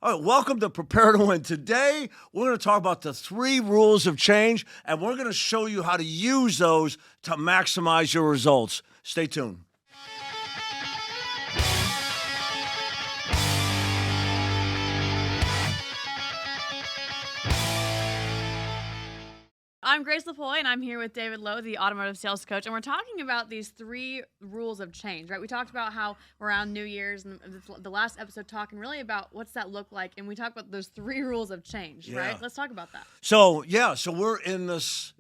All right, welcome to Prepare to Win. Today, we're going to talk about the 3 rules of change, and we're going to show you how to use those to maximize your results. Stay tuned. I'm Grace LaPoy, and I'm here with David Lowe, the automotive sales coach, and we're talking about these 3 rules of change, right? We talked about how we're around New Year's, and the last episode talking really about what's that look like, and we talked about those 3 rules of change, right? Let's talk about that. So we're in this,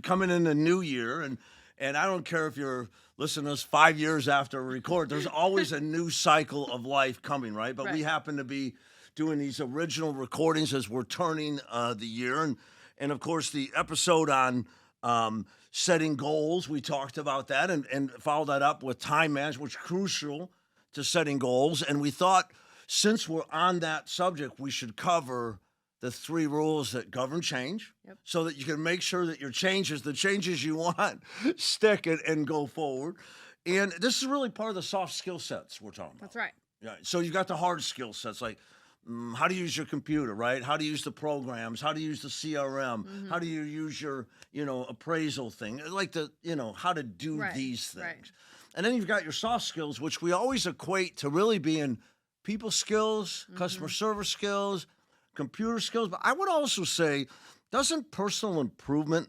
coming in the new year, and I don't care if you're listening to us 5 years after we record, there's always a new cycle of life coming, right? But we happen to be doing these original recordings as we're turning the year, and of course, the episode on setting goals, we talked about that and followed that up with time management, which is crucial to setting goals. And we thought, since we're on that subject, we should cover the 3 rules that govern change so that you can make sure that your changes, the changes you want, stick and go forward. And this is really part of the soft skill sets we're talking about. That's right. Yeah. So you've got the hard skill sets like how to use your computer, right? How to use the programs, how to use the CRM, how do you use your, appraisal thing, like how to do these things. Right. And then you've got your soft skills, which we always equate to really being people skills, customer service skills, computer skills. But I would also say, doesn't personal improvement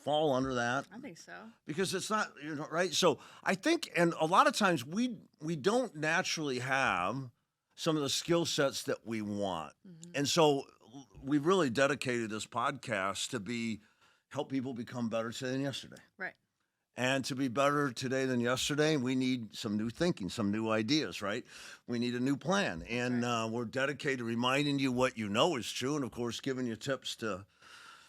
fall under that? I think so. Because it's not, right? So I think, and a lot of times we don't naturally have some of the skill sets that we want. And so we've really dedicated this podcast to help people become better today than yesterday. Right. And to be better today than yesterday, we need some new thinking, some new ideas, right? We need a new plan. And we're dedicated to reminding you what you know is true and, of course, giving you tips to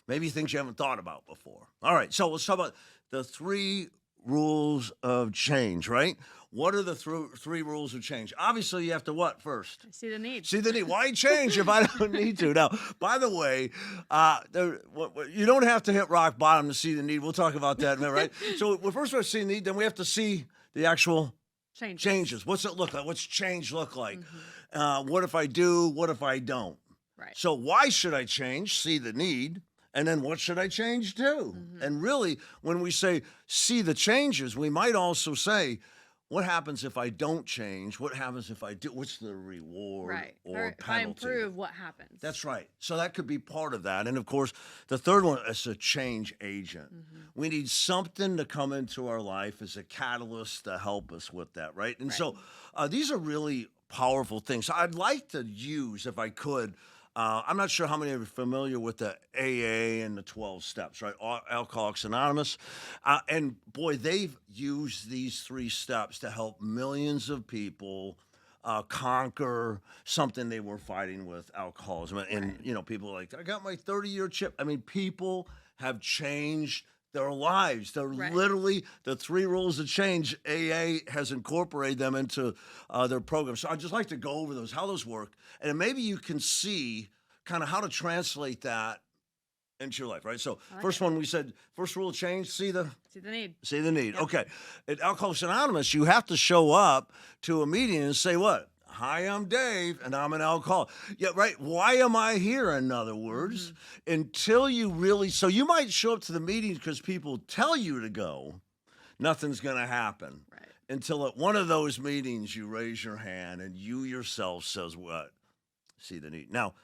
maybe things you haven't thought about before. All right, so let's talk about the 3 rules of change, right? What are the 3 rules of change? Obviously, you have to what first? See the need. See the need. Why change if I don't need to? Now, by the way, you don't have to hit rock bottom to see the need. We'll talk about that in a minute, right? So first we have to see the need, then we have to see the actual changes. What's it look like? What's change look like? What if I do? What if I don't? Right. So why should I change? See the need. And then what should I change to? And really, when we say see the changes, we might also say, what happens if I don't change? What happens if I do? What's the reward or penalty? If I improve, what happens? That's right. So that could be part of that. And of course, the third one is a change agent. We need something to come into our life as a catalyst to help us with that, right? And so these are really powerful things. So I'd like to use, if I could, I'm not sure how many of you are familiar with the AA and the 12 steps, right? Alcoholics Anonymous. And boy, they've used these 3 steps to help millions of people conquer something they were fighting with, alcoholism. And, people are like, I got my 30-year chip. I mean, people have changed their lives. They're literally the 3 rules of change. AA has incorporated them into their program. So I'd just like to go over those, how those work, and maybe you can see kind of how to translate that into your life, right? So first one, we said, first rule of change, see the need. See the need. Yep. Okay. At Alcoholics Anonymous, you have to show up to a meeting and say what? Hi, I'm Dave, and I'm an alcoholic. Yeah, right. Why am I here, in other words? Until you really, so you might show up to the meeting because people tell you to go. Nothing's going to happen. Right. Until at one of those meetings, you raise your hand and you yourself says what? See the need. Now,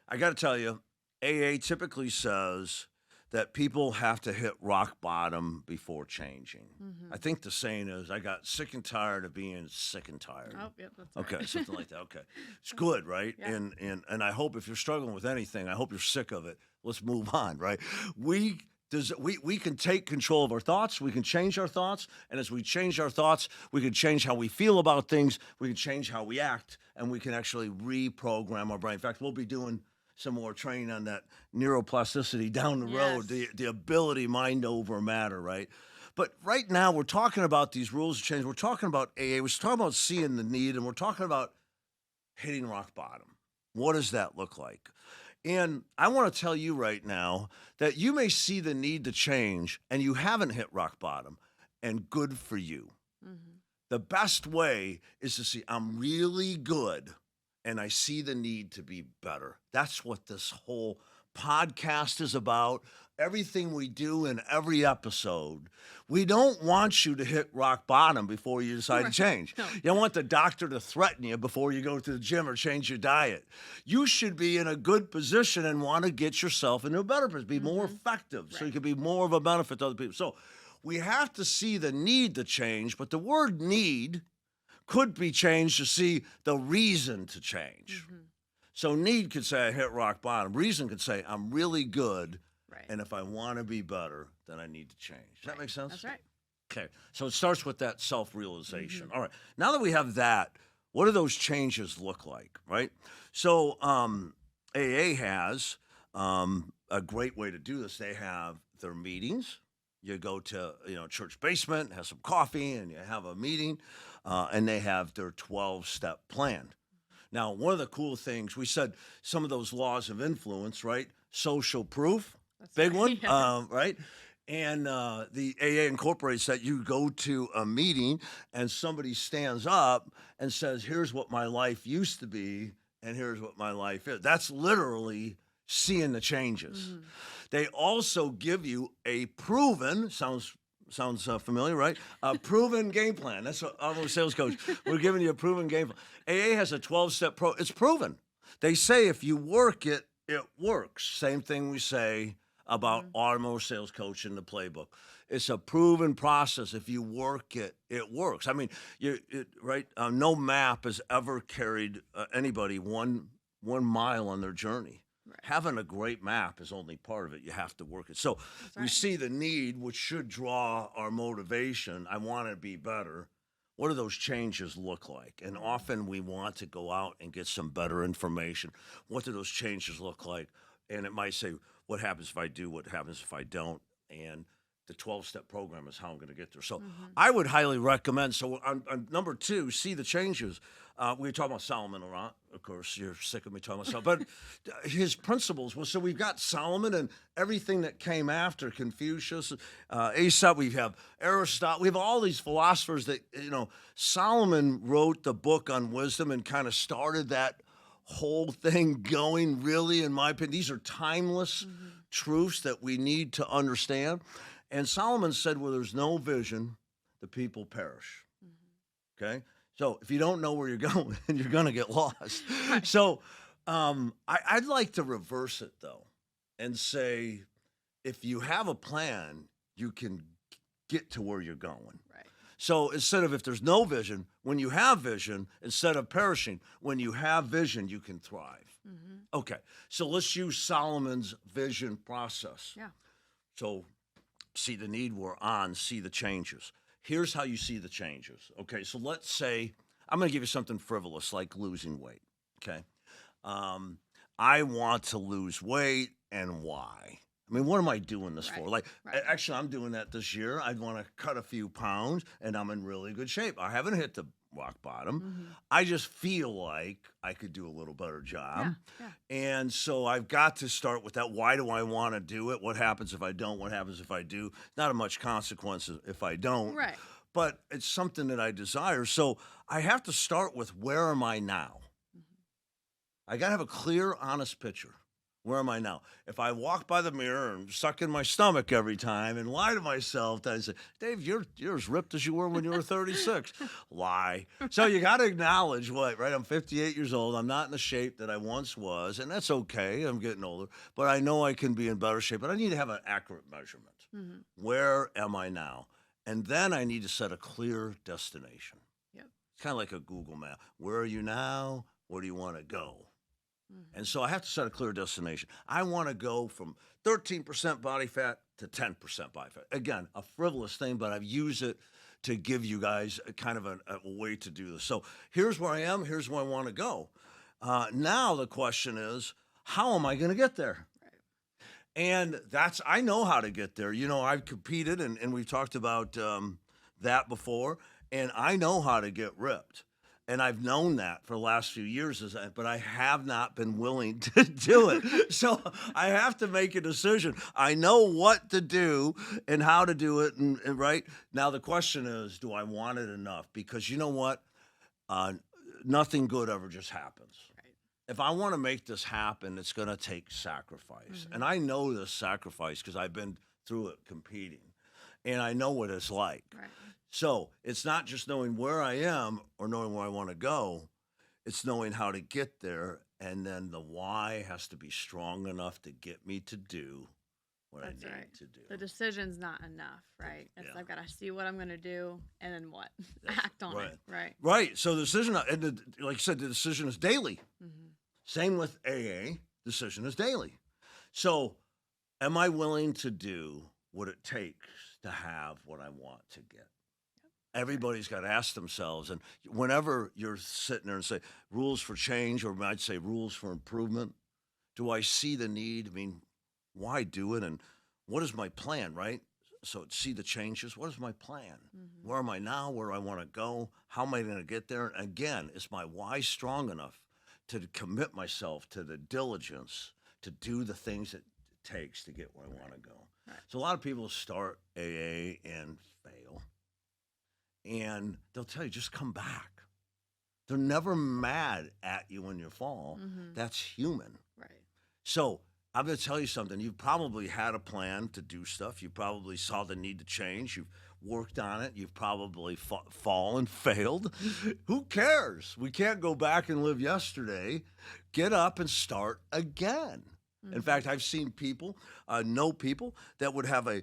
I got to tell you, AA typically says that people have to hit rock bottom before changing. I think the saying is, I got sick and tired of being sick and tired. Oh, yep, that's right. Something like that. Okay. It's good, right? Yeah. And I hope if you're struggling with anything, I hope you're sick of it. Let's move on, right? We can take control of our thoughts. We can change our thoughts. And as we change our thoughts, we can change how we feel about things. We can change how we act. And we can actually reprogram our brain. In fact, we'll be doing some more training on that neuroplasticity down the road, the ability mind over matter, right? But right now, we're talking about these rules of change. We're talking about AA. We're talking about seeing the need, and we're talking about hitting rock bottom. What does that look like? And I want to tell you right now that you may see the need to change, and you haven't hit rock bottom, and good for you. The best way is to see, I'm really good and I see the need to be better. That's what this whole podcast is about. Everything we do in every episode, we don't want you to hit rock bottom before you decide to Right. change. No. You don't want the doctor to threaten you before you go to the gym or change your diet. You should be in a good position and want to get yourself into a better position, be more effective, so you can be more of a benefit to other people. So we have to see the need to change, but the word need could be changed to see the reason to change. So need could say I hit rock bottom. Reason could say I'm really good, Right. and if I want to be better, then I need to change. Does that make sense? That's right. Okay. So it starts with that self-realization. All right. Now that we have that, what do those changes look like, right? So AA has a great way to do this. They have their meetings. You go to church basement, have some coffee, and you have a meeting, and they have their 12-step plan. Now, one of the cool things, we said some of those laws of influence, right? Social proof, That's big right. one, Yeah. right? And the AA incorporates that you go to a meeting and somebody stands up and says, here's what my life used to be, and here's what my life is. That's literally seeing the changes. They also give you a proven, sounds familiar, right? A proven game plan. That's what I'm a sales coach. We're giving you a proven game plan. AA has a 12-step It's proven. They say if you work it, it works. Same thing we say about automotive sales coach in the playbook. It's a proven process. If you work it, it works. I mean, right? No map has ever carried anybody one mile on their journey. Right. Having a great map is only part of it. You have to work it. So we see the need, which should draw our motivation. I want to be better. What do those changes look like? And often we want to go out and get some better information. What do those changes look like? And it might say, what happens if I do? What happens if I don't? And the 12-step program is how I'm going to get there. So I would highly recommend. So on number 2, see the changes. We were talking about Solomon a lot. Of course, you're sick of me talking about Solomon. But his principles was, so we've got Solomon and everything that came after, Confucius, Aesop, we have Aristotle. We have all these philosophers that, Solomon wrote the book on wisdom and kind of started that whole thing going, really, in my opinion. These are timeless truths that we need to understand. And Solomon said, where there's no vision, the people perish. Okay? So if you don't know where you're going, you're going to get lost. Right. So I'd like to reverse it, though, and say, if you have a plan, you can get to where you're going. Right. So instead of if there's no vision, when you have vision, instead of perishing, when you have vision, you can thrive. Okay, so let's use Solomon's vision process. Yeah. So see the need we're on, see the changes. Here's how you see the changes. Okay, so let's say, I'm going to give you something frivolous like losing weight. Okay, I want to lose weight, and why? I mean, what am I doing this for? Like, actually, I'm doing that this year. I want to cut a few pounds, and I'm in really good shape. I haven't hit the rock bottom. I just feel like I could do a little better job. Yeah. And so I've got to start with that. Why do I want to do it? What happens if I don't? What happens if I do? Not a much consequence if I don't. Right. But it's something that I desire. So I have to start with, where am I now? I got to have a clear, honest picture. Where am I now? If I walk by the mirror and suck in my stomach every time and lie to myself, then I say, Dave, you're as ripped as you were when you were 36. Lie. So you got to acknowledge right? I'm 58 years old. I'm not in the shape that I once was, and that's okay. I'm getting older, but I know I can be in better shape, but I need to have an accurate measurement. Where am I now? And then I need to set a clear destination. Yep. It's kind of like a Google map. Where are you now? Where do you want to go? And so I have to set a clear destination. I want to go from 13% body fat to 10% body fat. Again, a frivolous thing, but I've used it to give you guys a kind of a way to do this. So here's where I am. Here's where I want to go. Now the question is, how am I going to get there? And I know how to get there. I've competed, and we've talked about that before, and I know how to get ripped. And I've known that for the last few years, but I have not been willing to do it. So I have to make a decision. I know what to do and how to do it. And right now, the question is, do I want it enough? Because you know what? Nothing good ever just happens. if I want to make this happen, it's going to take sacrifice. And Mm-hmm. I know this sacrifice because I've been through it competing and I know what it's like. Right. So it's not just knowing where I am or knowing where I want to go, it's knowing how to get there. And then the why has to be strong enough to get me to do what I That's need right. to do. The decision's not enough, right? It's Yeah. I've got to see what I'm going to do and then what? That's Act on right. it, right? Right. So the decision, and like you said, the decision is daily. Mm-hmm. Same with AA, decision is daily. So am I willing to do what it takes to have what I want to get? Everybody's got to ask themselves, and whenever you're sitting there and say rules for change, or I'd say rules for improvement, do I see the need? I mean, why do it? And what is my plan, right? So see the changes. What is my plan? Mm-hmm. Where am I now? Where do I want to go? How am I going to get there? And again, is my why strong enough to commit myself to the diligence to do the things that it takes to get where I want to go? Right. So a lot of people start AA and fail, and they'll tell you, just come back. They're never mad at you when you fall. Mm-hmm. That's human. Right. So I'm going to tell you something. You've probably had a plan to do stuff. You probably saw the need to change. You've worked on it. You've probably fallen, failed. Who cares? We can't go back and live yesterday. Get up and start again. Mm-hmm. In fact, I've seen people, know people that would have a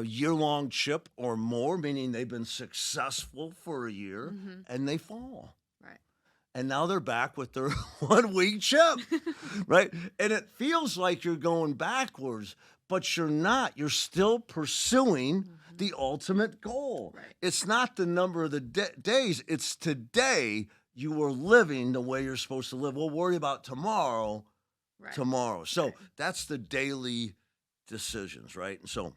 year-long chip or more, meaning they've been successful for a year, Mm-hmm. and they fall. Right. And now they're back with their 1 week chip, right? And it feels like you're going backwards, but you're not. You're still pursuing the ultimate goal. Right. It's not the number of the days. It's today you are living the way you're supposed to live. We'll worry about tomorrow. Right. Tomorrow. So Right. that's the daily decisions, right? And so,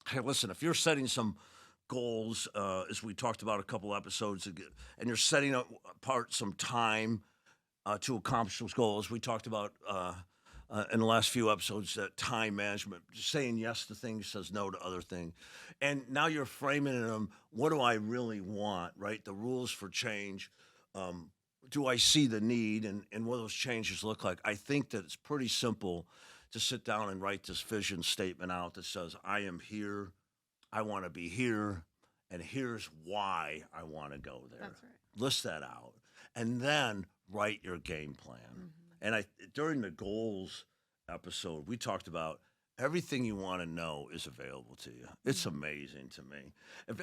hey, listen, if you're setting some goals, as we talked about a couple episodes ago, and you're setting apart some time to accomplish those goals, we talked about in the last few episodes that time management, saying yes to things, says no to other things. And now you're framing them, what do I really want, right? The rules for change. Do I see the need, and what those changes look like? I think that it's pretty simple to sit down and write this vision statement out that says, I am here, I want to be here, and here's why I want to go there. That's right. List that out, and then write your game plan. Mm-hmm. And during the goals episode, we talked about everything you want to know is available to you. It's amazing to me. If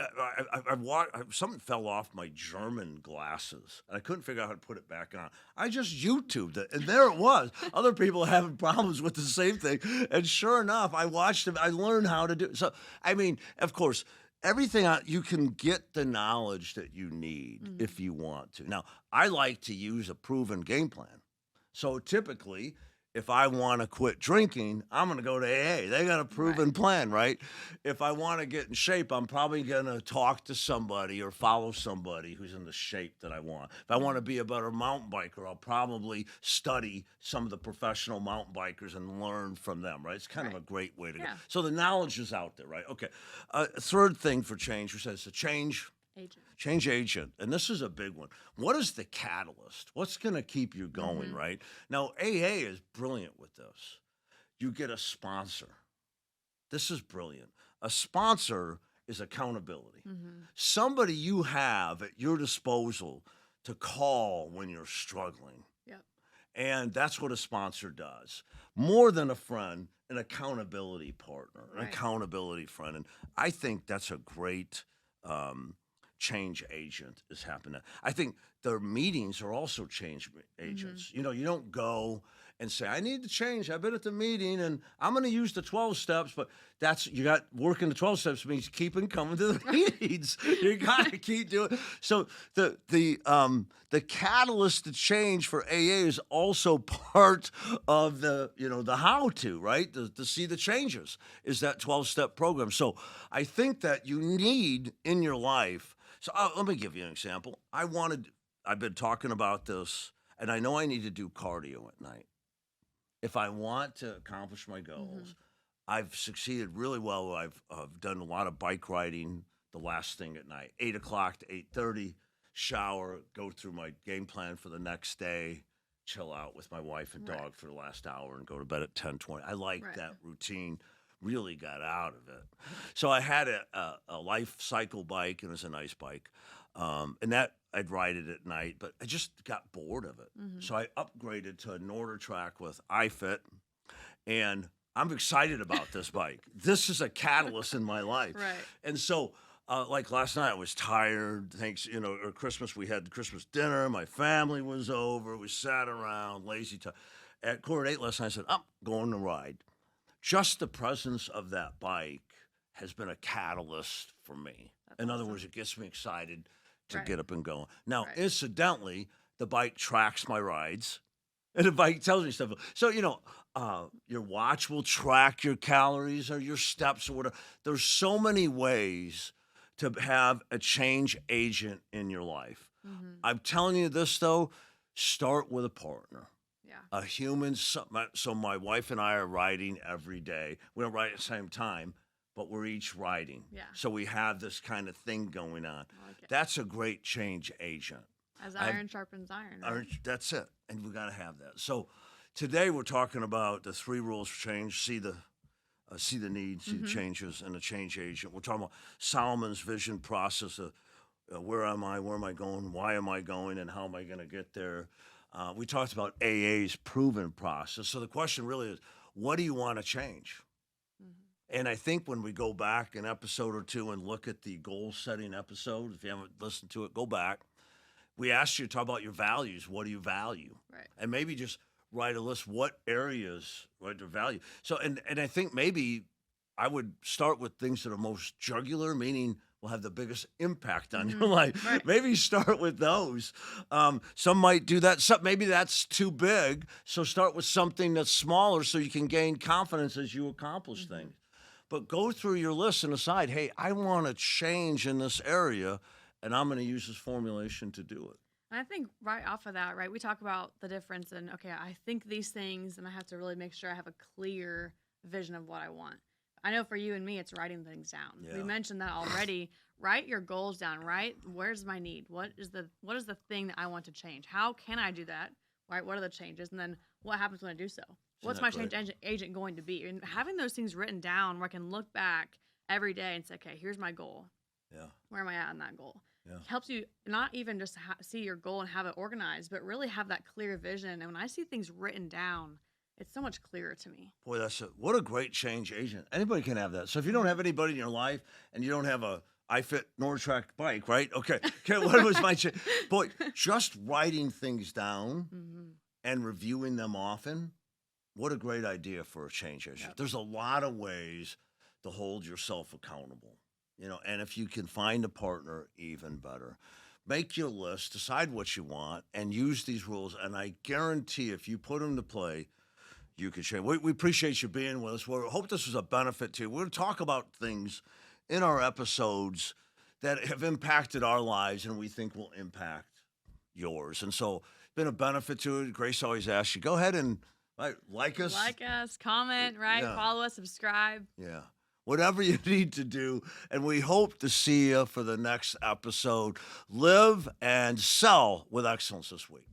something fell off my German glasses, and I couldn't figure out how to put it back on. I just YouTubed it, and there it was. Other people having problems with the same thing, and sure enough, I watched them. I learned how to do it. So, I mean, of course, everything you can get the knowledge that you need if you want to. Now, I like to use a proven game plan. So typically, if I want to quit drinking, I'm going to go to AA. They got a proven plan, right? If I want to get in shape, I'm probably going to talk to somebody or follow somebody who's in the shape that I want. If I want to be a better mountain biker, I'll probably study some of the professional mountain bikers and learn from them, right? It's kind of a great way to go. Yeah. So the knowledge is out there, right? Okay. Third thing for change, we said it's a change agent. And this is a big one. What is the catalyst? What's going to keep you going, right? Now, AA is brilliant with this. You get a sponsor. This is brilliant. A sponsor is accountability. Somebody you have at your disposal to call when you're struggling. Yep. And that's what a sponsor does. More than a friend, an accountability partner, an accountability friend. And I think that's a great change agent is happening. I think their meetings are also change agents. You know, you don't go and say, I need to change. I've been at the meeting and I'm going to use the 12 steps, but you got working the 12 steps means keeping coming to the meetings. You got to keep doing. So the catalyst to change for AA is also part of the how to, right? To see the changes is that 12-step program. So I think that you need in your life. So let me give you an example. I've been talking about this, and I know I need to do cardio at night. If I want to accomplish my goals, I've succeeded really well. I've done a lot of bike riding the last thing at night, 8 o'clock to 8:30, shower, go through my game plan for the next day, chill out with my wife and Right. dog for the last hour and go to bed at 10:20. I like Right. that routine. Really got out of it. So I had a life cycle bike, and it was a nice bike. And that I'd ride it at night, but I just got bored of it. Mhm. So I upgraded to a Norder track with iFit, and I'm excited about this bike. This is a catalyst in my life. Right. And so, like last night, I was tired. Thanks, or Christmas, we had Christmas dinner. My family was over. We sat around, lazy time. At 8:15 last night, I said, I'm going to ride. Just the presence of that bike has been a catalyst for me. That's In other awesome. words, it gets me excited to Right. get up and go. Now, Right. incidentally, the bike tracks my rides, and the bike tells me stuff. So, your watch will track your calories or your steps or whatever. There's so many ways to have a change agent in your life. Mhm. I'm telling you this, though, start with a partner. Yeah. A human. So my wife and I are riding every day. We don't ride at the same time, but we're each riding. Yeah. So we have this kind of thing going on. I like it. That's a great change agent. As I've- iron sharpens iron. Right? That's it. And we got to have that. So today we're talking about the 3 rules for change. See the need, see the changes, and the change agent. We're talking about Solomon's vision process of where am I going, why am I going, and how am I going to get there. We talked about AA's proven process. So the question really is, what do you want to change? And I think when we go back an episode or two and look at the goal-setting episode, if you haven't listened to it, go back. We asked you to talk about your values. What do you value? Right. And maybe just write a list. What areas, right, to value? So, and I think maybe I would start with things that are most jugular, meaning will have the biggest impact on your life. Right. Maybe start with those. Some might do that. Maybe that's too big. So start with something that's smaller so you can gain confidence as you accomplish things. But go through your list and decide, hey, I want to change in this area, and I'm going to use this formulation to do it. And I think right off of that, right, we talk about the difference in, okay, I think these things and I have to really make sure I have a clear vision of what I want. I know for you and me, it's writing things down. Yeah. We mentioned that already. Write your goals down, right? Where's my need? What is the thing that I want to change? How can I do that? Right? What are the changes? And then what happens when I do so? What's that my great? change agent going to be? And having those things written down where I can look back every day and say, okay, here's my goal. Yeah. Where am I at on that goal? Yeah. Helps you not even just see your goal and have it organized, but really have that clear vision. And when I see things written down, it's so much clearer to me. Boy, what a great change agent. Anybody can have that. So if you don't have anybody in your life and you don't have a iFit Nortrack bike, right? Okay. What was my change? Boy, just writing things down and reviewing them often. What a great idea for a change agent. Yep. There's a lot of ways to hold yourself accountable, and if you can find a partner, even better. Make your list, decide what you want, and use these rules. And I guarantee if you put them to play, you can change. We appreciate you being with us. We hope this was a benefit to you. We're going to talk about things in our episodes that have impacted our lives and we think will impact yours. And so it's been a benefit to it. Grace always asks you, go ahead and like us. Like us, comment, right? Yeah. Follow us, subscribe. Yeah. Whatever you need to do. And we hope to see you for the next episode. Live and sell with excellence this week.